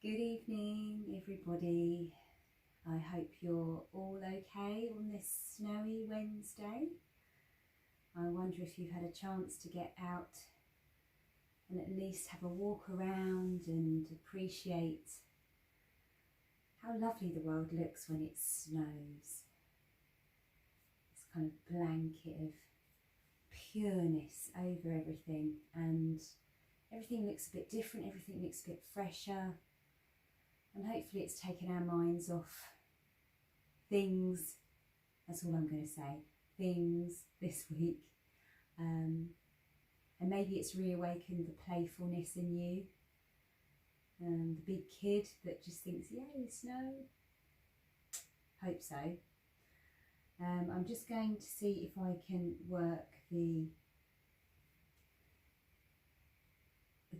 Good evening, everybody. I hope you're all okay on this snowy Wednesday. I wonder if you've had a chance to get out and at least have a walk around and appreciate how lovely the world looks when it snows. This kind of blanket of pureness over everything, and everything looks a bit different, everything looks a bit fresher. And hopefully it's taken our minds off things, that's all I'm going to say, things this week. And maybe it's reawakened the playfulness in you. The big kid that just thinks, yay, snow. Hope so. I'm just going to see if I can work the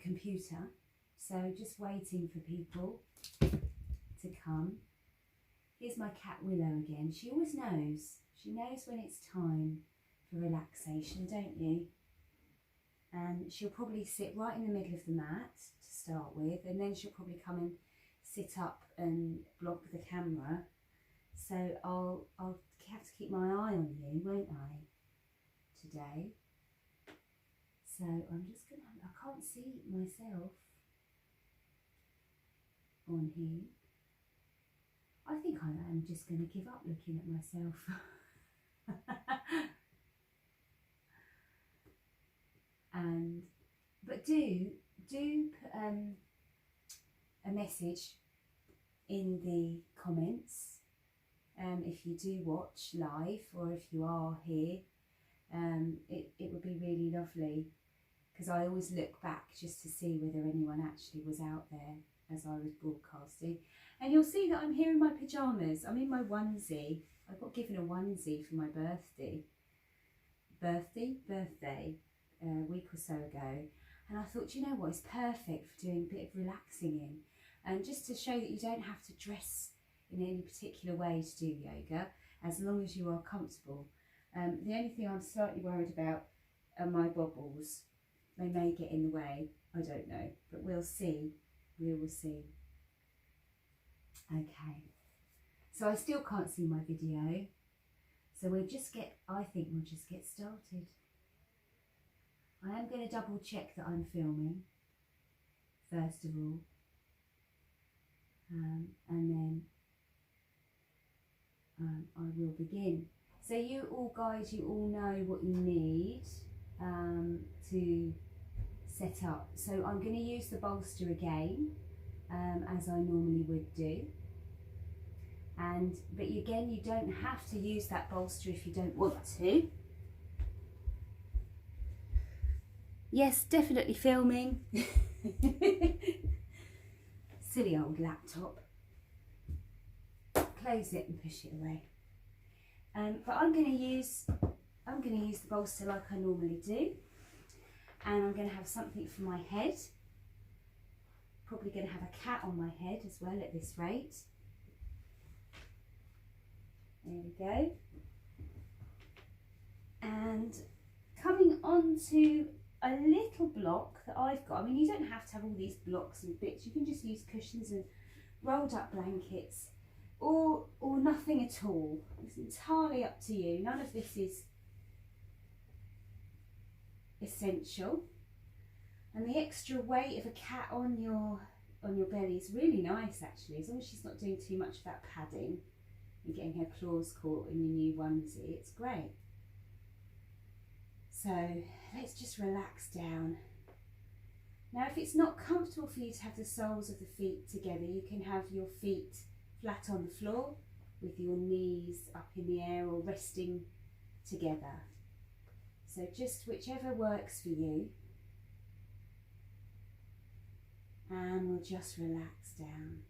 computer. So just waiting for people to come. Here's my cat Willow again. She always knows. She knows when it's time for relaxation, don't you? And she'll probably sit right in the middle of the mat to start with, and then she'll probably come and sit up and block the camera. So I'll have to keep my eye on you, won't I, today? So I'm just gonna, I can't see myself on here. I think I am just going to give up looking at myself. But do put a message in the comments if you do watch live, or if you are here. It would be really lovely, because I always look back just to see whether anyone actually was out there as I was broadcasting. And you'll see that I'm here in my pyjamas. I'm in my onesie. I got given a onesie for my birthday a week or so ago. And I thought, you know what, it's perfect for doing a bit of relaxing in. And just to show that you don't have to dress in any particular way to do yoga, as long as you are comfortable. The only thing I'm slightly worried about are my bobbles. They may get in the way, I don't know, but we'll see. We will see. Okay, so I still can't see my video, so I think we'll just get started. I am going to double check that I'm filming first of all, and then I will begin. So you all guys, you all know what you need to set up. So I'm going to use the bolster again, as I normally would do. But again, you don't have to use that bolster if you don't want to. Yes, definitely filming. Silly old laptop. Close it and push it away. But I'm going to use the bolster like I normally do. And I'm going to have something for my head. Probably going to have a cat on my head as well at this rate. There we go. And coming on to a little block that I've got. I mean, you don't have to have all these blocks and bits. You can just use cushions and rolled up blankets, or nothing at all. It's entirely up to you. None of this is essential. And the extra weight of a cat on your belly is really nice, actually, as long as she's not doing too much of that padding and getting her claws caught in your new onesie. It's great. So let's just relax down. Now, if it's not comfortable for you to have the soles of the feet together, you can have your feet flat on the floor with your knees up in the air or resting together. So just whichever works for you. And we'll just relax down.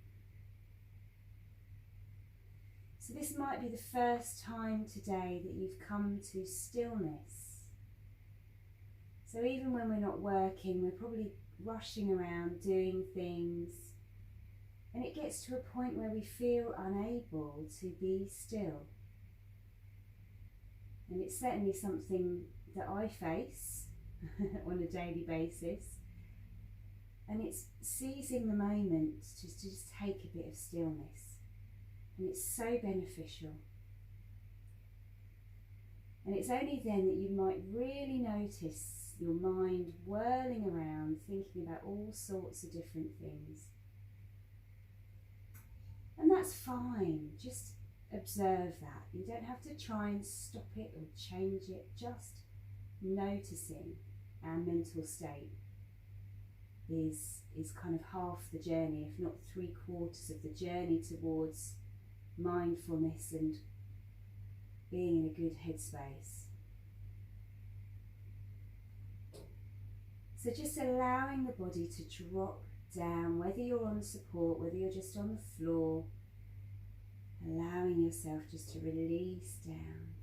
So this might be the first time today that you've come to stillness. So even when we're not working, we're probably rushing around doing things, and it gets to a point where we feel unable to be still. And it's certainly something that I face on a daily basis. And it's seizing the moment to just take a bit of stillness. And it's so beneficial. And it's only then that you might really notice your mind whirling around, thinking about all sorts of different things. And that's fine, just observe that. You don't have to try and stop it or change it, just noticing our mental state is kind of half the journey, if not 3/4 of the journey towards mindfulness and being in a good headspace. So just allowing the body to drop down, whether you're on support, whether you're just on the floor, allowing yourself just to release down.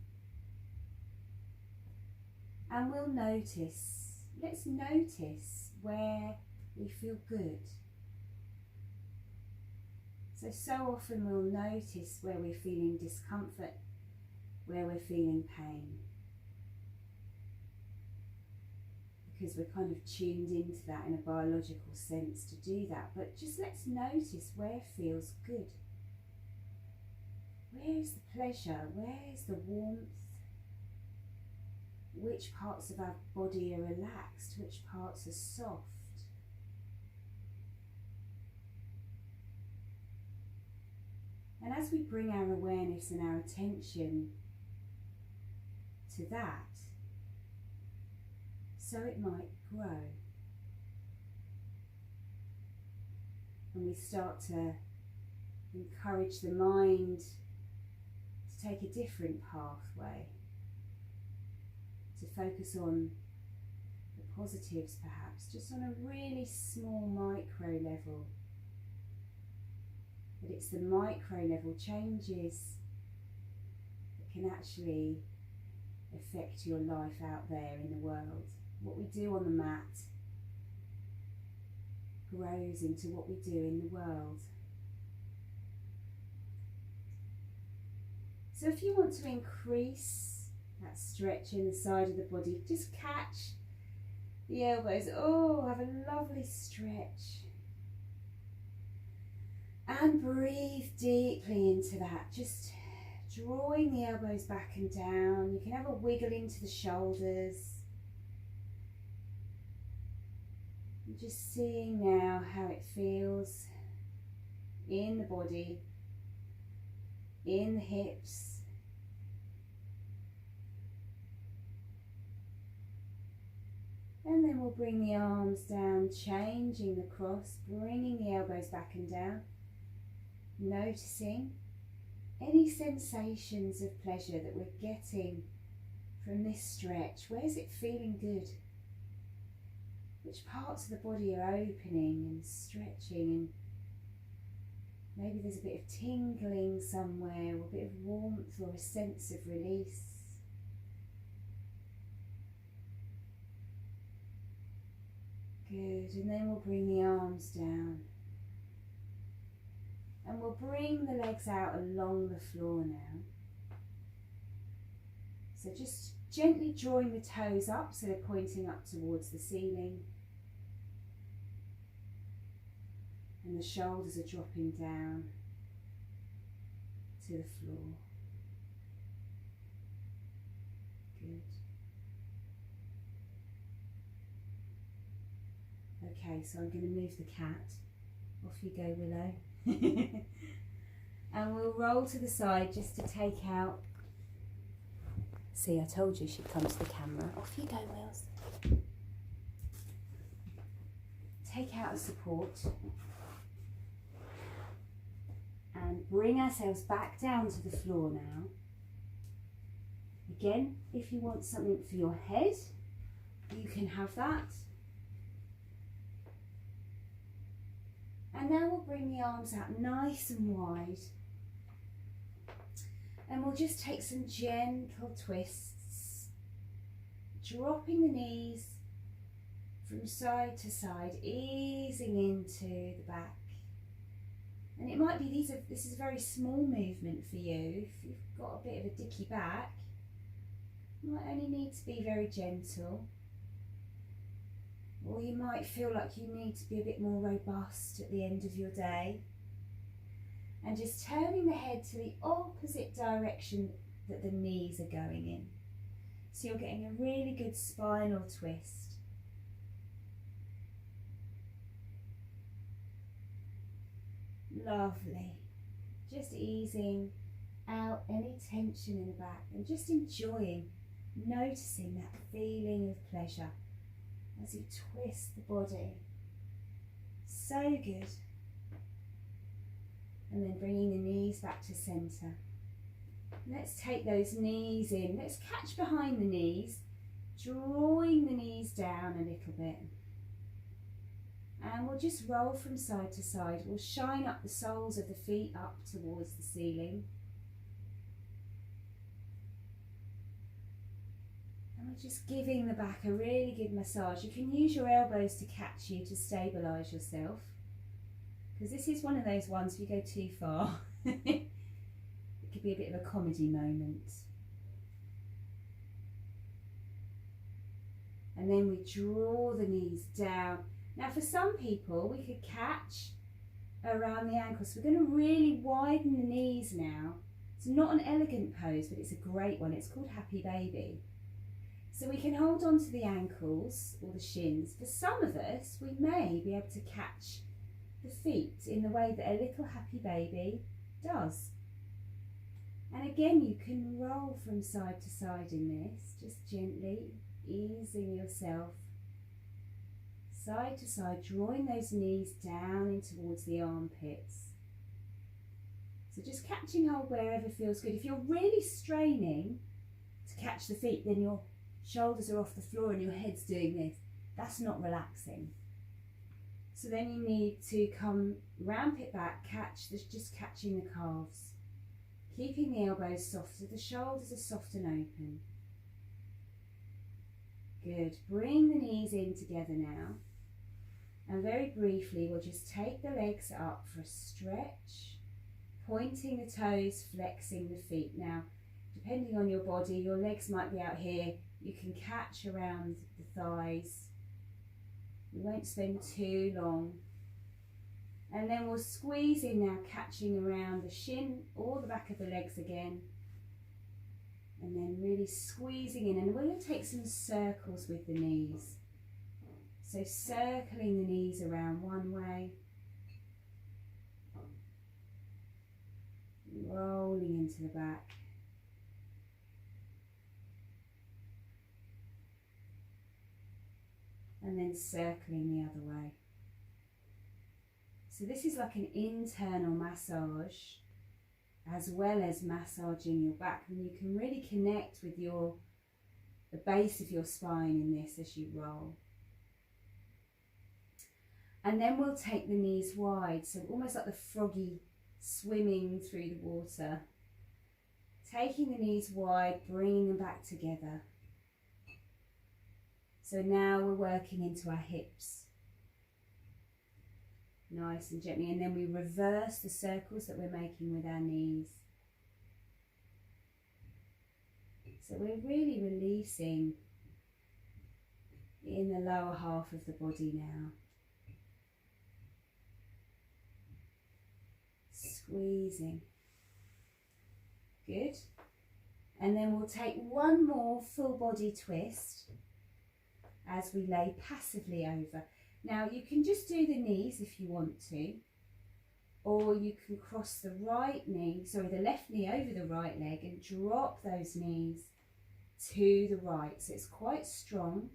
And we'll notice, let's notice where we feel good. So often we'll notice where we're feeling discomfort, where we're feeling pain. Because we're kind of tuned into that in a biological sense to do that. But just let's notice where feels good. Where is the pleasure? Where is the warmth? Which parts of our body are relaxed? Which parts are soft? And as we bring our awareness and our attention to that, so it might grow. And we start to encourage the mind to take a different pathway, to focus on the positives perhaps, just on a really small micro level. But it's the micro level changes that can actually affect your life out there in the world. What we do on the mat grows into what we do in the world. So if you want to increase that stretch in the side of the body, just catch the elbows. Oh, have a lovely stretch. And breathe deeply into that, just drawing the elbows back and down. You can have a wiggle into the shoulders. And just seeing now how it feels in the body, in the hips. And then we'll bring the arms down, changing the cross, bringing the elbows back and down. Noticing any sensations of pleasure that we're getting from this stretch. Where's it feeling good? Which parts of the body are opening and stretching, and maybe there's a bit of tingling somewhere, or a bit of warmth, or a sense of release. Good, and then we'll bring the arms down. And we'll bring the legs out along the floor now. So just gently drawing the toes up so they're pointing up towards the ceiling. And the shoulders are dropping down to the floor. Good. Okay, so I'm going to move the cat. Off you go, Willow. And we'll roll to the side just to take out. See, I told you she'd come to the camera. Off you go, Wills. Take out a support and bring ourselves back down to the floor now. Again, if you want something for your head, you can have that. And now we'll bring the arms out nice and wide. And we'll just take some gentle twists, dropping the knees from side to side, easing into the back. And it might be this is a very small movement for you. If you've got a bit of a dicky back, you might only need to be very gentle. Or you might feel like you need to be a bit more robust at the end of your day. And just turning the head to the opposite direction that the knees are going in. So you're getting a really good spinal twist. Lovely. Just easing out any tension in the back and just enjoying, noticing that feeling of pleasure as you twist the body. So good. And then bringing the knees back to centre. Let's take those knees in. Let's catch behind the knees, drawing the knees down a little bit. And we'll just roll from side to side. We'll shine up the soles of the feet up towards the ceiling. And we're just giving the back a really good massage. You can use your elbows to catch you to stabilise yourself. Because this is one of those ones, if you go too far, it could be a bit of a comedy moment. And then we draw the knees down. Now for some people, we could catch around the ankles. We're going to really widen the knees now. It's not an elegant pose, but it's a great one. It's called Happy Baby. So we can hold on to the ankles or the shins. For some of us, we may be able to catch the feet in the way that a little happy baby does. And again, you can roll from side to side in this, just gently easing yourself side to side, drawing those knees down in towards the armpits. So just catching hold wherever feels good. If you're really straining to catch the feet, then your shoulders are off the floor and your head's doing this. That's not relaxing. So then you need to ramp it back, just catching the calves. Keeping the elbows soft so the shoulders are soft and open. Good. Bring the knees in together now. And very briefly, we'll just take the legs up for a stretch, pointing the toes, flexing the feet. Now, depending on your body, your legs might be out here. You can catch around the thighs. We won't spend too long. And then we'll squeeze in now, catching around the shin or the back of the legs again. And then really squeezing in. And we're going to take some circles with the knees. So circling the knees around one way. Rolling into the back. And then circling the other way. So this is like an internal massage as well as massaging your back, and you can really connect with the base of your spine in this as you roll. And then we'll take the knees wide, so almost like the froggy swimming through the water. Taking the knees wide, bringing them back together. So now we're working into our hips. Nice and gently, and then we reverse the circles that we're making with our knees. So we're really releasing in the lower half of the body now. Squeezing. Good. And then we'll take one more full body twist as we lay passively over. Now you can just do the knees if you want to, or you can cross the the left knee over the right leg and drop those knees to the right. So it's quite strong.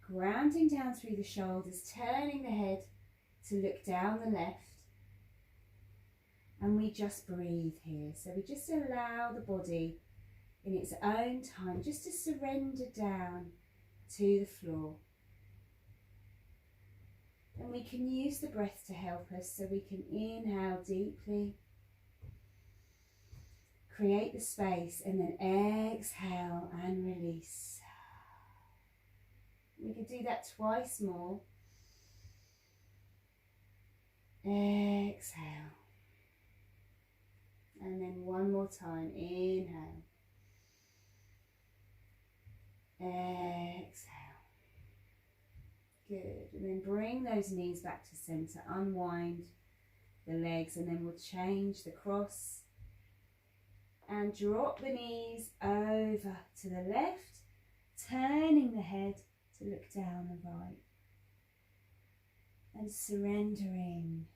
Grounding down through the shoulders, turning the head to look down the left. And we just breathe here. So we just allow the body in its own time just to surrender down to the floor. And we can use the breath to help us, so we can inhale deeply, create the space, and then exhale and release. We can do that twice more. Exhale. And then one more time. Inhale. Exhale. Good. And then bring those knees back to centre. Unwind the legs, and then we'll change the cross and drop the knees over to the left, turning the head to look down the right and surrendering.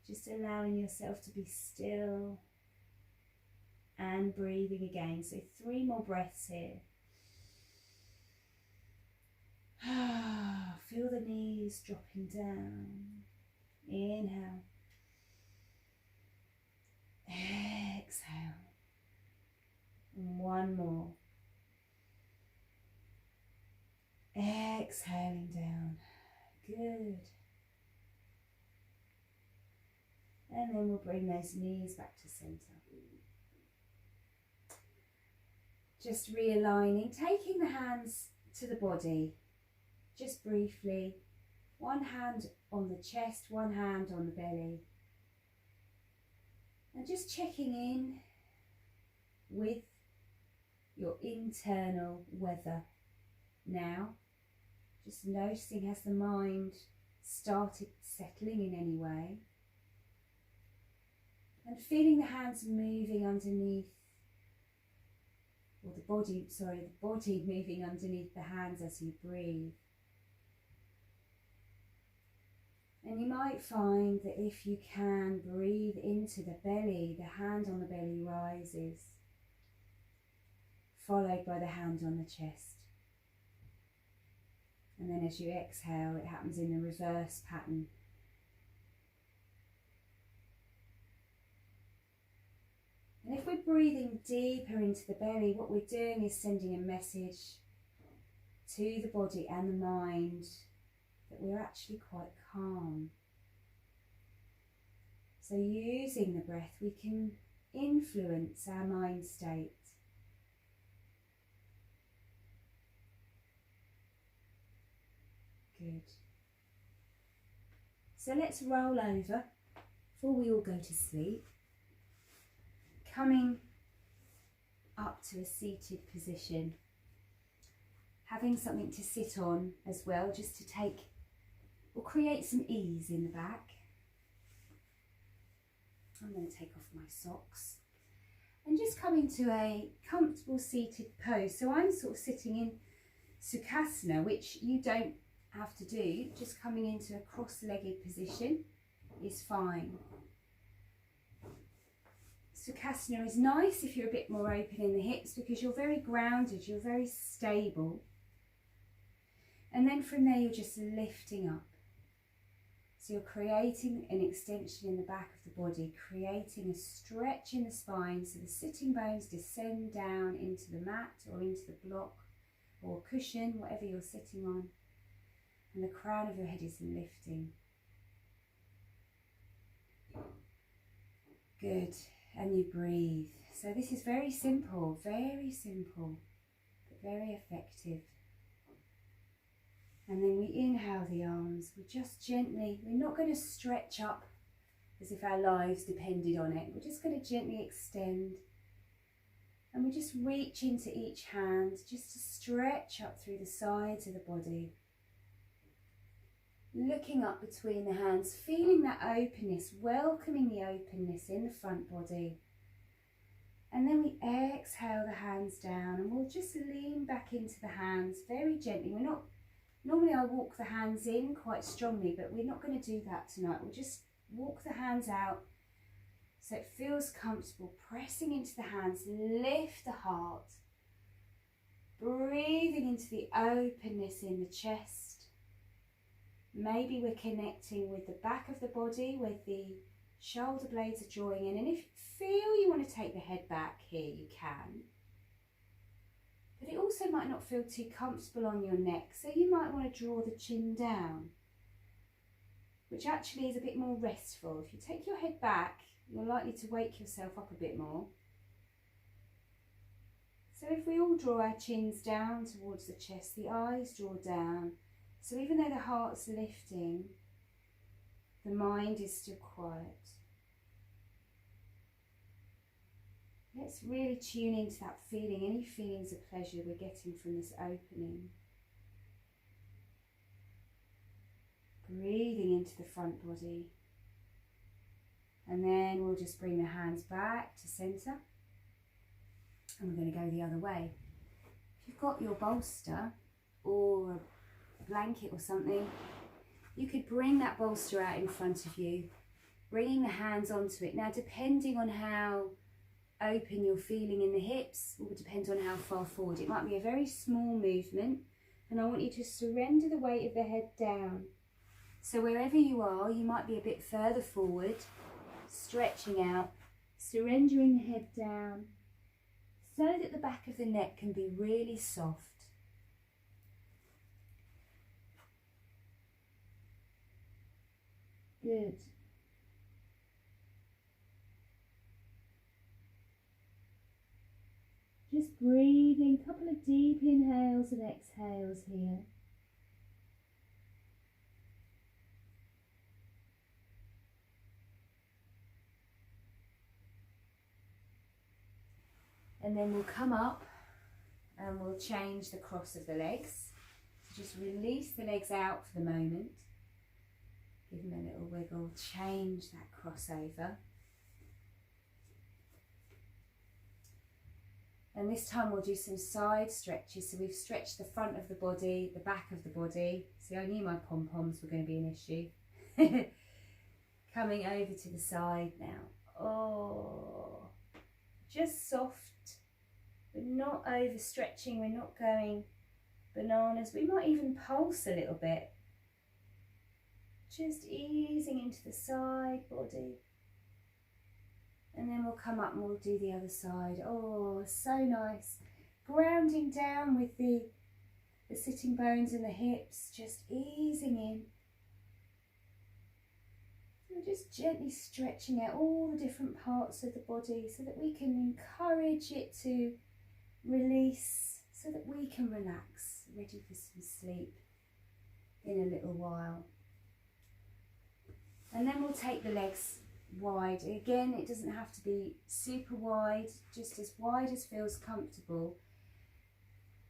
Just allowing yourself to be still and breathing again. So 3 more breaths here. Feel the knees dropping down. Inhale. Exhale. And 1 more. Exhaling down. Good. And then we'll bring those knees back to centre. Just realigning, taking the hands to the body, just briefly. 1 hand on the chest, 1 hand on the belly. And just checking in with your internal weather now. Just noticing, has the mind started settling in any way? And feeling the hands moving underneath, or the body moving underneath the hands as you breathe. And you might find that if you can breathe into the belly, the hand on the belly rises, followed by the hand on the chest. And then as you exhale, it happens in the reverse pattern. And if we're breathing deeper into the belly, what we're doing is sending a message to the body and the mind that we're actually quite calm. So using the breath, we can influence our mind state. Good. So let's roll over before we all go to sleep. Coming up to a seated position, having something to sit on as well, just to take or create some ease in the back. I'm going to take off my socks and just coming to a comfortable seated pose. So I'm sort of sitting in Sukhasana, which you don't have to do. Just coming into a cross-legged position is fine. Sukhasana is nice if you're a bit more open in the hips, because you're very grounded, you're very stable. And then from there you're just lifting up. So you're creating an extension in the back of the body, creating a stretch in the spine, so the sitting bones descend down into the mat or into the block or cushion, whatever you're sitting on, and the crown of your head is lifting. Good. And you breathe. So this is very simple, but very effective. And then we inhale the arms. We just gently, we're not going to stretch up as if our lives depended on it. We're just going to gently extend. And we just reach into each hand just to stretch up through the sides of the body. Looking up between the hands, feeling that openness, welcoming the openness in the front body. And then we exhale the hands down, and we'll just lean back into the hands very gently. Normally I walk the hands in quite strongly, but we're not going to do that tonight. We'll just walk the hands out so it feels comfortable, pressing into the hands, lift the heart, breathing into the openness in the chest. Maybe we're connecting with the back of the body, with the shoulder blades are drawing in. And if you feel you want to take the head back here, you can. But it also might not feel too comfortable on your neck, so you might want to draw the chin down, which actually is a bit more restful. If you take your head back, you're likely to wake yourself up a bit more. So if we all draw our chins down towards the chest, the eyes draw down. So even though the heart's lifting, the mind is still quiet. Let's really tune into that feeling, any feelings of pleasure we're getting from this opening. Breathing into the front body. And then we'll just bring the hands back to centre. And we're going to go the other way. If you've got your bolster or a blanket or something, you could bring that bolster out in front of you, bringing the hands onto it. Now, depending on how open you're feeling in the hips, will depend on how far forward. It might be a very small movement, and I want you to surrender the weight of the head down. So wherever you are, you might be a bit further forward, stretching out, surrendering the head down, so that the back of the neck can be really soft. Good. Just breathing, a couple of deep inhales and exhales here. And then we'll come up and we'll change the cross of the legs. So just release the legs out for the moment. Give them a little wiggle, change that crossover. And this time we'll do some side stretches. So we've stretched the front of the body, the back of the body. See, I knew my pom-poms were going to be an issue. Coming over to the side now. Oh, just soft. We're not overstretching, we're not going bananas. We might even pulse a little bit. Just easing into the side body. And then we'll come up and we'll do the other side. Oh, so nice. Grounding down with the sitting bones and the hips, just easing in. And just gently stretching out all the different parts of the body so that we can encourage it to release, so that we can relax, ready for some sleep in a little while. And then we'll take the legs wide. Again, it doesn't have to be super wide, just as wide as feels comfortable.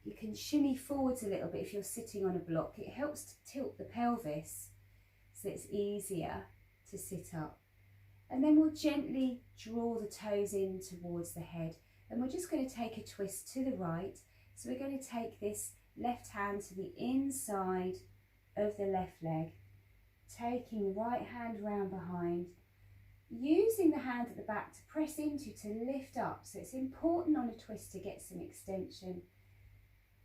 You can shimmy forwards a little bit if you're sitting on a block. It helps to tilt the pelvis so it's easier to sit up. And then we'll gently draw the toes in towards the head. And we're just going to take a twist to the right. So we're going to take this left hand to the inside of the left leg, taking the right hand round behind, using the hand at the back to press into, to lift up. So it's important on a twist to get some extension.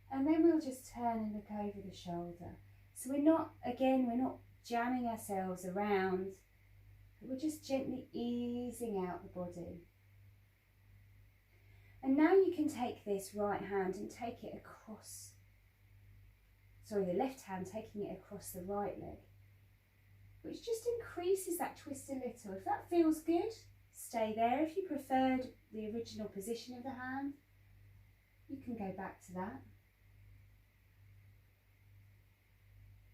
And then we'll just turn and look over the shoulder. So we're not jamming ourselves around, but we're just gently easing out the body. And now you can take this right hand and take it across, the left hand taking it across the right leg, which just increases that twist a little. If that feels good, stay there. If you preferred the original position of the hand, you can go back to that.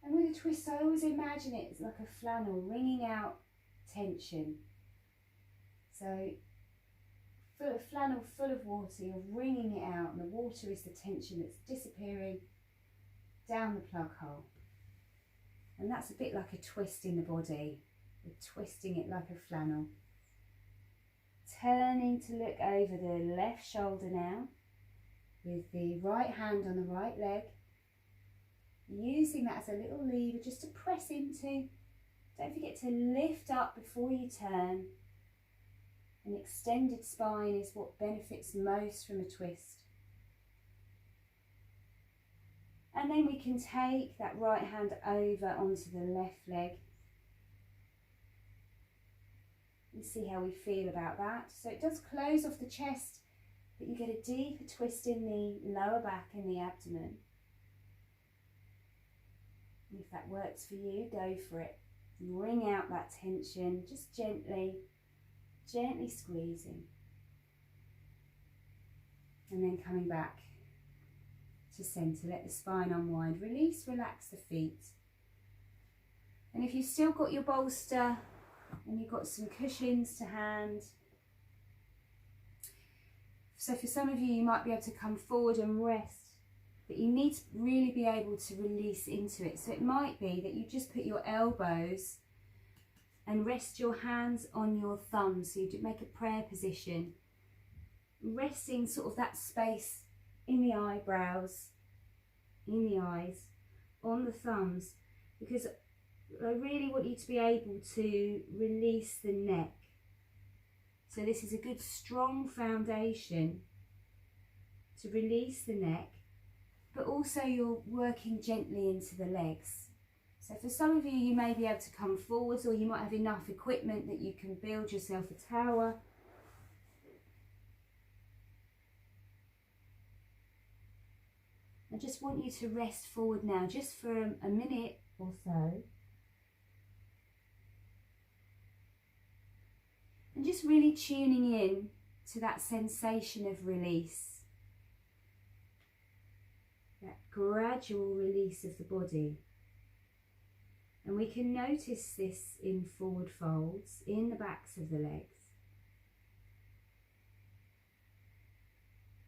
And with a twist, I always imagine it as like a flannel, wringing out tension. So flannel full of water, you're wringing it out, and the water is the tension that's disappearing down the plug hole. And that's a bit like a twist in the body. We're twisting it like a flannel. Turning to look over the left shoulder now, with the right hand on the right leg, using that as a little lever just to press into. Don't forget to lift up before you turn. An extended spine is what benefits most from a twist. And then we can take that right hand over onto the left leg. And see how we feel about that. So it does close off the chest, but you get a deeper twist in the lower back and the abdomen. And if that works for you, go for it. Wring out that tension, just gently squeezing. And then coming back to centre, let the spine unwind, release, relax the feet. And if you've still got your bolster and you've got some cushions to hand, So for some of you, you might be able to come forward and rest, but you need to really be able to release into it. So it might be that you just put your elbows and rest your hands on your thumbs. So you do make a prayer position, resting sort of that space in the eyebrows, in the eyes, on the thumbs, because I really want you to be able to release the neck. So this is a good strong foundation to release the neck, but also you're working gently into the legs. So for some of you, you may be able to come forwards, or you might have enough equipment that you can build yourself a tower. I just want you to rest forward now, just for a minute or so. And just really tuning in to that sensation of release. That gradual release of the body. And we can notice this in forward folds, in the backs of the legs.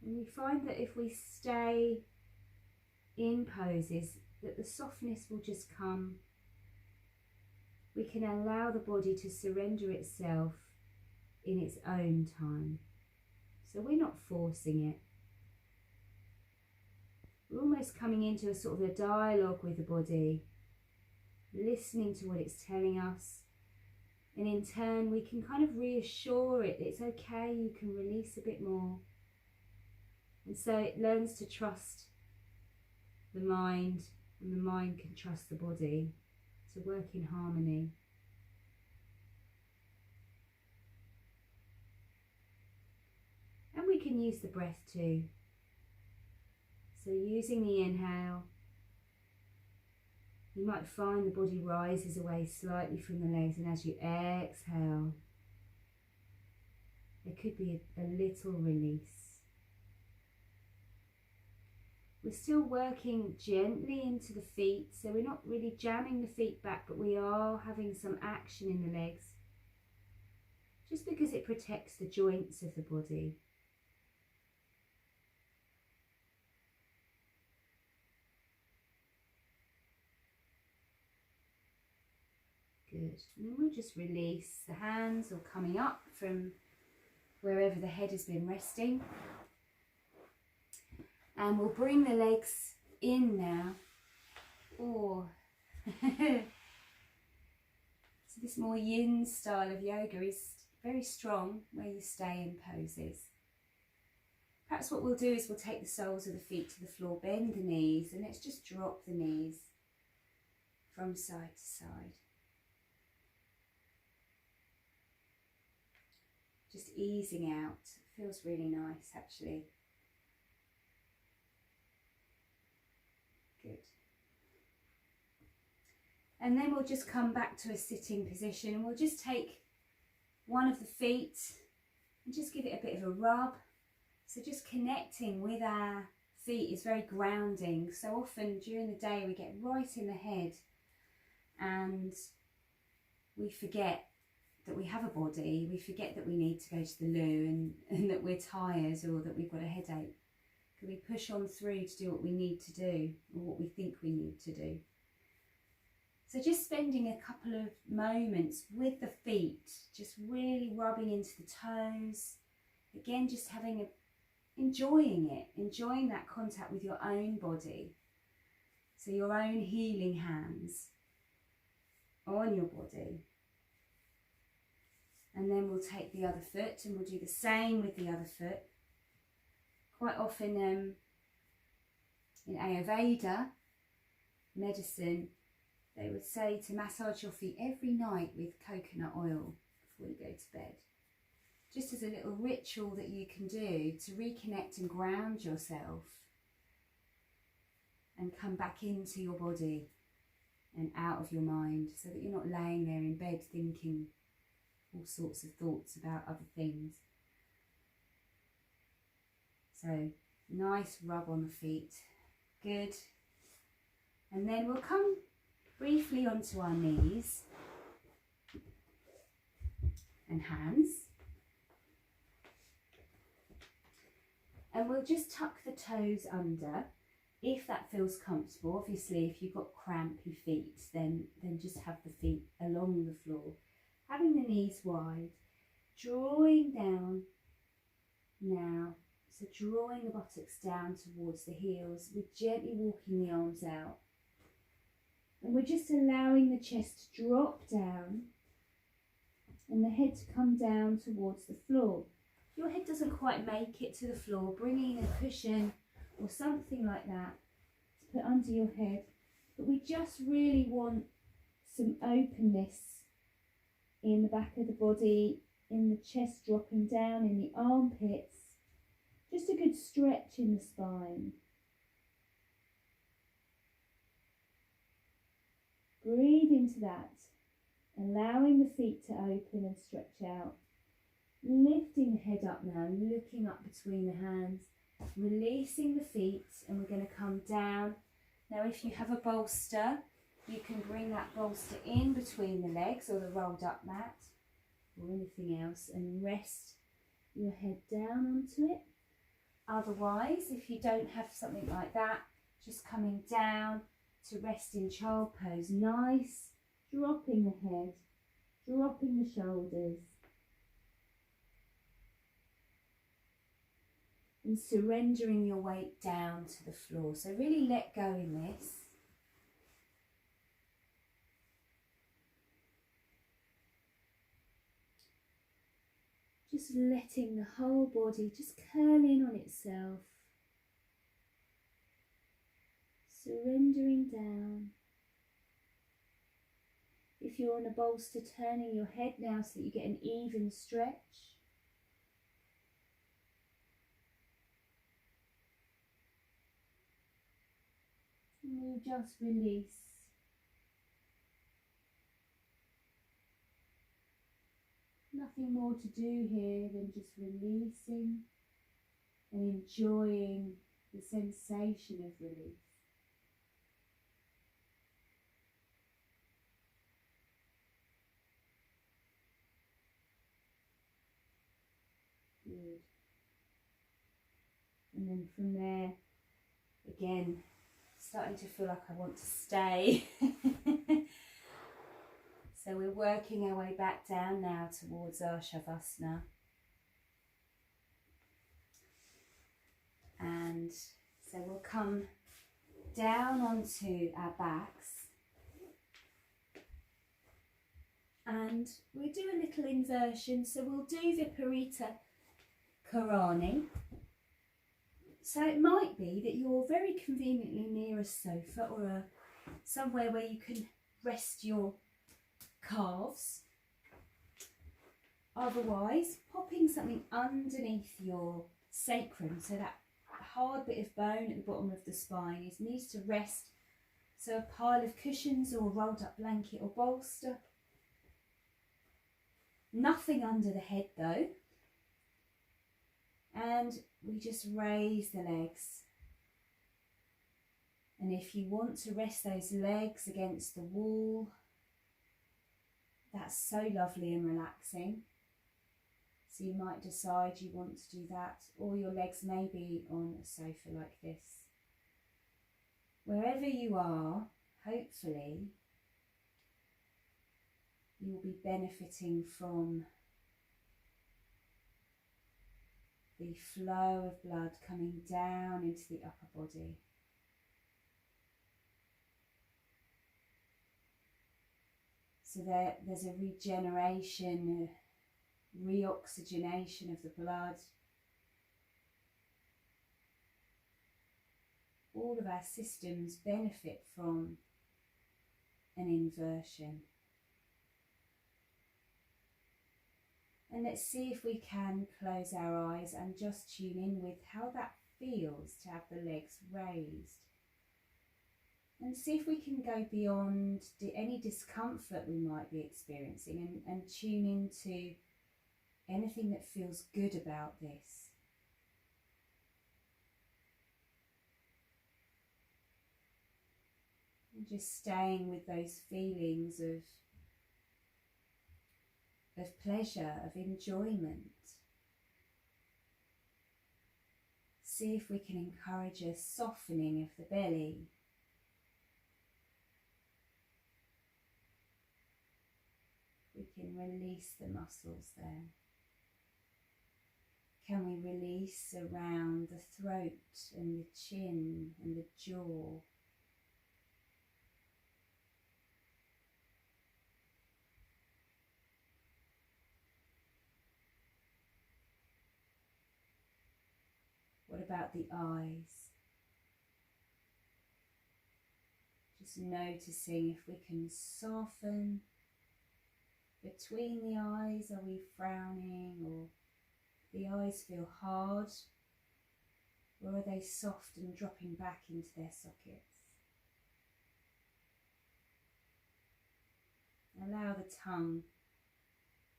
And we find that if we stay in poses, that the softness will just come. We can allow the body to surrender itself in its own time. So we're not forcing it. We're almost coming into a sort of a dialogue with the body, listening to what it's telling us, and in turn we can kind of reassure it that it's okay, you can release a bit more. And so it learns to trust the mind, and the mind can trust the body to work in harmony. And we can use the breath too. So using the inhale, you might find the body rises away slightly from the legs, and as you exhale, there could be a little release. We're still working gently into the feet, so we're not really jamming the feet back, but we are having some action in the legs, just because it protects the joints of the body. Good. And then we'll just release the hands, or coming up from wherever the head has been resting. And we'll bring the legs in now. Or so this more yin style of yoga is very strong, where you stay in poses. Perhaps what we'll do is we'll take the soles of the feet to the floor, bend the knees, and let's just drop the knees from side to side. Just easing out. It feels really nice, actually. Good. And then we'll just come back to a sitting position, and we'll just take one of the feet and just give it a bit of a rub. So just connecting with our feet is very grounding. So often during the day we get right in the head and we forget that we have a body, we forget that we need to go to the loo, and that we're tired, or that we've got a headache. Can we push on through to do what we need to do, or what we think we need to do? So just spending a couple of moments with the feet, just really rubbing into the toes. Again, just enjoying that contact with your own body. So your own healing hands on your body. And then we'll take the other foot, and we'll do the same with the other foot. Quite often in Ayurveda medicine, they would say to massage your feet every night with coconut oil before you go to bed. Just as a little ritual that you can do to reconnect and ground yourself and come back into your body and out of your mind, so that you're not laying there in bed thinking all sorts of thoughts about other things. So nice rub on the feet. Good. And then we'll come briefly onto our knees and hands. And we'll just tuck the toes under if that feels comfortable. Obviously, if you've got crampy feet, then just have the feet along the floor. Having the knees wide, drawing down now. So drawing the buttocks down towards the heels. We're gently walking the arms out. And we're just allowing the chest to drop down and the head to come down towards the floor. If your head doesn't quite make it to the floor, bringing a cushion or something like that to put under your head. But we just really want some openness in the back of the body, in the chest dropping down, in the armpits. Just a good stretch in the spine. Breathe into that, allowing the feet to open and stretch out. Lifting the head up now, looking up between the hands, releasing the feet, and we're going to come down. Now if you have a bolster, you can bring that bolster in between the legs or the rolled up mat or anything else and rest your head down onto it. Otherwise, if you don't have something like that, just coming down to rest in child pose. Nice, dropping the head, dropping the shoulders. And surrendering your weight down to the floor. So really let go in this. Just letting the whole body just curl in on itself. Surrendering down. If you're on a bolster, turning your head now so that you get an even stretch. And we'll just release. Nothing more to do here than just releasing and enjoying the sensation of release. Good. And then from there, again, starting to feel like I want to stay. So we're working our way back down now towards our Shavasana. And so we'll come down onto our backs. And we'll do a little inversion. So we'll do Viparita Karani. So it might be that you're very conveniently near a sofa or somewhere where you can rest your calves. Otherwise, popping something underneath your sacrum, so that hard bit of bone at the bottom of the spine needs to rest. So a pile of cushions or rolled up blanket or bolster. Nothing under the head though. And we just raise the legs. And if you want to rest those legs against the wall, that's so lovely and relaxing. So you might decide you want to do that, or your legs may be on a sofa like this. Wherever you are, hopefully, you'll be benefiting from the flow of blood coming down into the upper body. So there's a regeneration, a reoxygenation of the blood. All of our systems benefit from an inversion. And let's see if we can close our eyes and just tune in with how that feels to have the legs raised. And see if we can go beyond any discomfort we might be experiencing and tune into anything that feels good about this. And just staying with those feelings of pleasure, of enjoyment. see if we can encourage a softening of the belly. We can release the muscles there. Can we release around the throat and the chin and the jaw? What about the eyes? Just noticing if we can soften between the eyes. Are we frowning, or the eyes feel hard, or are they soft and dropping back into their sockets? Allow the tongue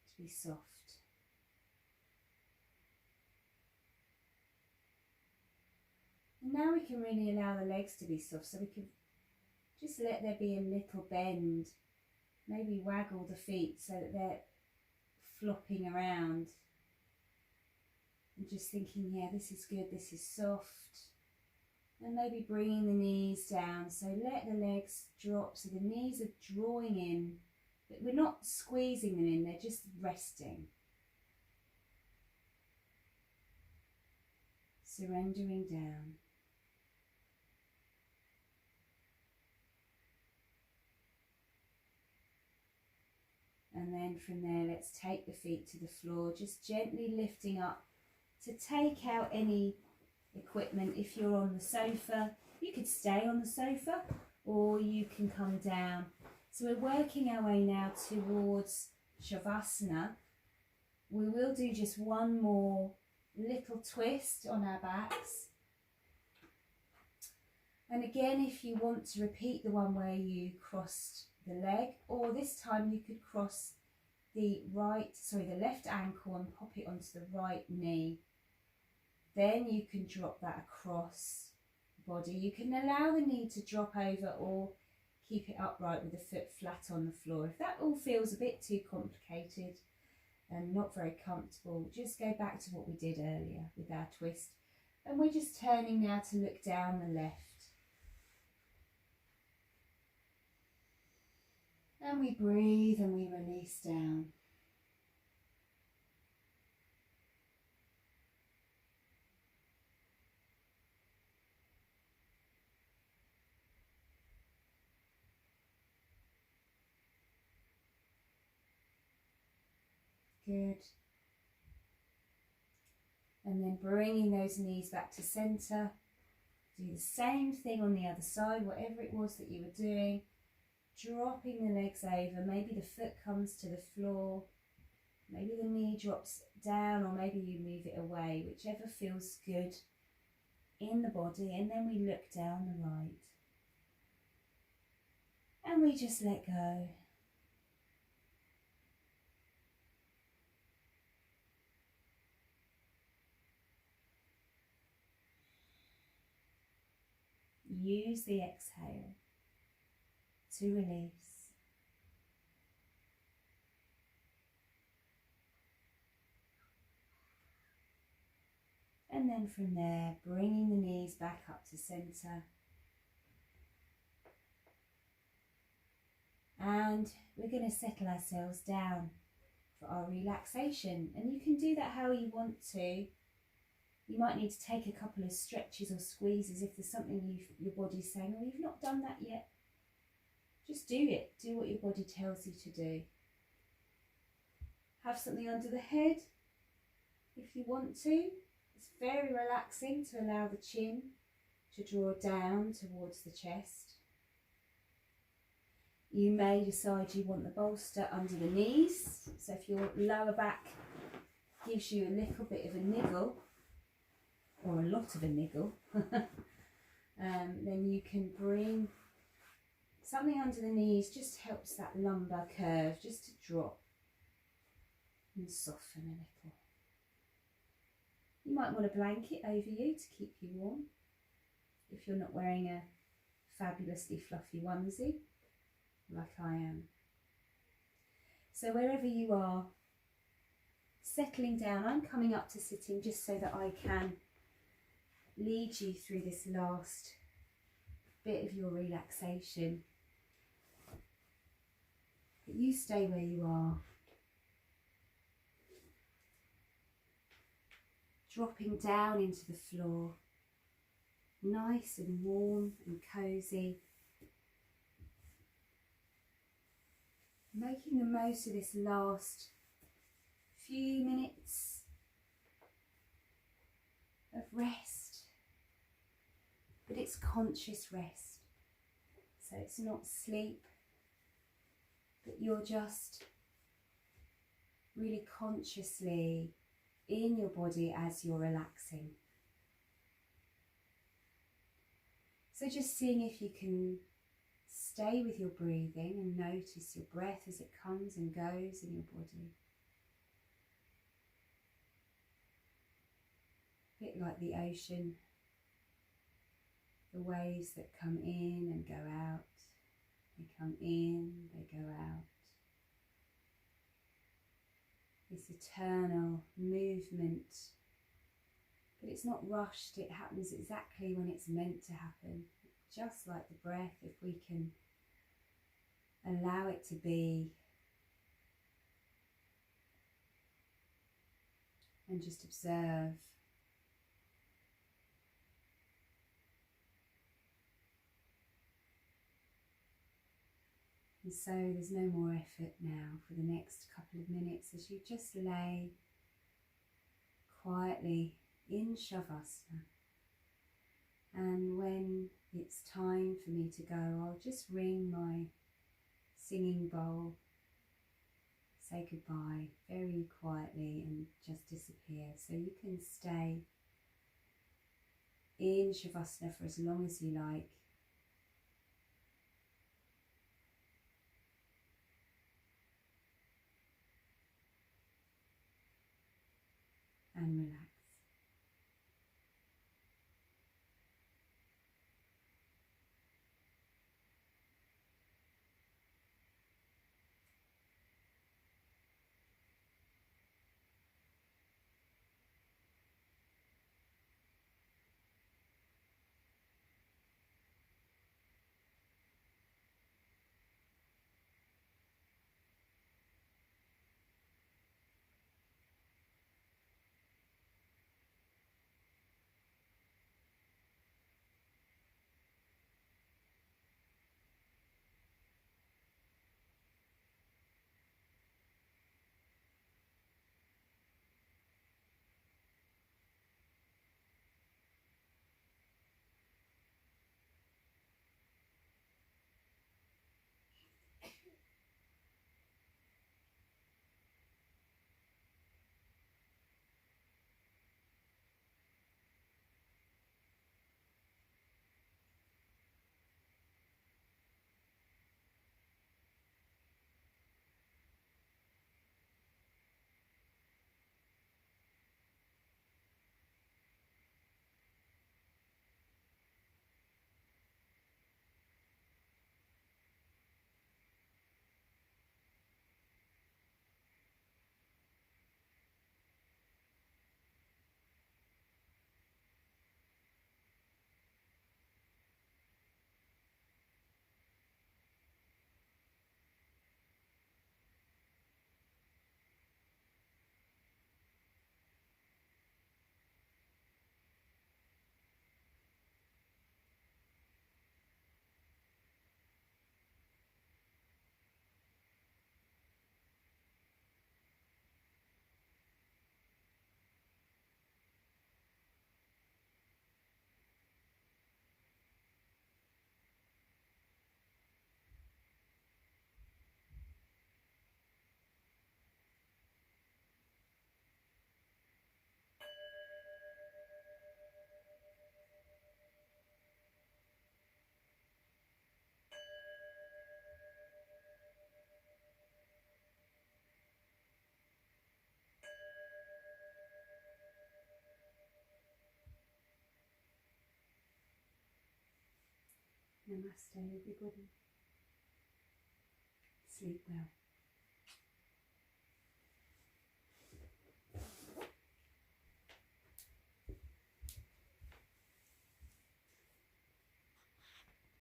to be soft. And now we can really allow the legs to be soft, so we can just let there be a little bend. Maybe waggle the feet so that they're flopping around. And just thinking, yeah, this is good, this is soft. And maybe bringing the knees down. So let the legs drop, so the knees are drawing in. But we're not squeezing them in, they're just resting. Surrendering down. And then from there, let's take the feet to the floor, just gently lifting up to take out any equipment. If you're on the sofa, you could stay on the sofa or you can come down. So we're working our way now towards Shavasana. We will do just one more little twist on our backs. And again, if you want to repeat the one where you crossed the leg, or this time you could cross the left ankle and pop it onto the right knee. Then you can drop that across the body. You can allow the knee to drop over or keep it upright with the foot flat on the floor. If that all feels a bit too complicated and not very comfortable, just go back to what we did earlier with our twist. And we're just turning now to look down the left. And we breathe and we release down. Good. And then bringing those knees back to centre. Do the same thing on the other side, whatever it was that you were doing. Dropping the legs over, maybe the foot comes to the floor, maybe the knee drops down, or maybe you move it away, whichever feels good in the body. And then we look down the right. And we just let go. Use the exhale to release. And then from there, bringing the knees back up to centre. And we're going to settle ourselves down for our relaxation. And you can do that how you want to. You might need to take a couple of stretches or squeezes if there's something your body's saying, oh, you've not done that yet. Just do it. Do what your body tells you to do. Have something under the head if you want to. It's very relaxing to allow the chin to draw down towards the chest. You may decide you want the bolster under the knees. So if your lower back gives you a little bit of a niggle, or a lot of a niggle, then you can bring something under the knees. Just helps that lumbar curve just to drop and soften a little. You might want a blanket over you to keep you warm if you're not wearing a fabulously fluffy onesie like I am. So wherever you are, settling down, I'm coming up to sitting just so that I can lead you through this last bit of your relaxation. But you stay where you are, dropping down into the floor, nice and warm and cosy, making the most of this last few minutes of rest. But it's conscious rest, so it's not sleep, but you're just really consciously in your body as you're relaxing. So just seeing if you can stay with your breathing and notice your breath as it comes and goes in your body. A bit like the ocean, the waves that come in and go out. They come in, they go out. This eternal movement, but it's not rushed, it happens exactly when it's meant to happen. Just like the breath, if we can allow it to be and just observe. And so there's no more effort now for the next couple of minutes as you just lay quietly in Shavasana. And when it's time for me to go, I'll just ring my singing bowl, say goodbye very quietly and just disappear. So you can stay in Shavasana for as long as you like. And relax. Namaste everybody. Sleep well.